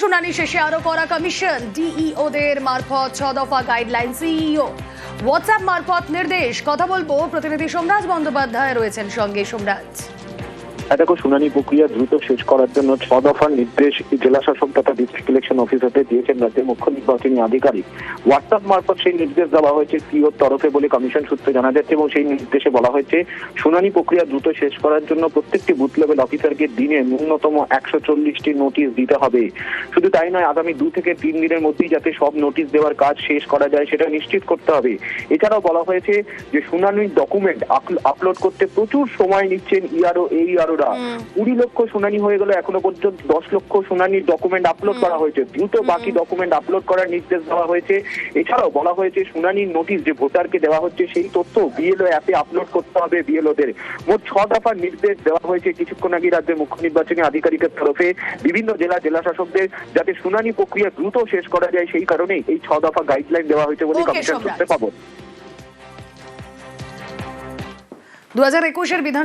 শুনানি শেষে আরো করা কমিশন ডিইওদের মারফত 6 দফা গাইডলাইন সিইও হোয়াটসঅ্যাপ মারফত নির্দেশ। কথা বলবো প্রতিনিধি সোমরাজ বন্দ্যোপাধ্যায় রয়েছেন সঙ্গে। সোমরাজ, দেখো, শুনানি প্রক্রিয়া দ্রুত শেষ করার জন্য 6 দফার নির্দেশ জেলা শাসক তথা ডিস্ট্রিক্ট ইলেকশন অফিসারদের দিয়েছেন রাজ্যের মুখ্য নির্বাচনী আধিকারিক। হোয়াটসঅ্যাপ মারফত সেই নির্দেশ দেওয়া হয়েছে সিওর তরফে বলে কমিশন সূত্রে জানা যাচ্ছে এবং সেই নির্দেশে বলা হয়েছে শুনানি প্রক্রিয়া দ্রুত শেষ করার জন্য প্রত্যেকটি বুথ লেভেল অফিসারকে দিনে ন্যূনতম 140টি নোটিশ দিতে হবে। শুধু তাই নয়, আগামী 2 থেকে 3 দিনের মধ্যেই যাতে সব নোটিশ দেওয়ার কাজ শেষ করা যায় সেটা নিশ্চিত করতে হবে। এছাড়াও বলা হয়েছে যে শুনানির ডকুমেন্ট আপলোড করতে প্রচুর সময় নিচ্ছেন ইআরও এইআরও। 20 লক্ষ শুনানি হয়ে গেল, এখনো পর্যন্ত 10 লক্ষ শুনানির ডকুমেন্ট আপলোড করা হয়েছে। দ্রুত বাকি ডকুমেন্ট আপলোড করার নির্দেশ দেওয়া হয়েছে। এছাড়াও বলা হয়েছে শুনানির নোটিশ যে ভোটারকে দেওয়া হচ্ছে সেই তথ্য বিএলও অ্যাপে আপলোড করতে হবে বিএলওদের। মোট 6 দফার নির্দেশ দেওয়া হয়েছে কিছুক্ষণ আগে রাজ্যের মুখ্য নির্বাচনী আধিকারিকের তরফে বিভিন্ন জেলা শাসকদের, যাতে শুনানি প্রক্রিয়া দ্রুত শেষ করা যায় সেই কারণে এই 6 দফা গাইডলাইন দেওয়া হয়েছে বলে কমিশন সূত্রে পাবো। 2021-এর বিধান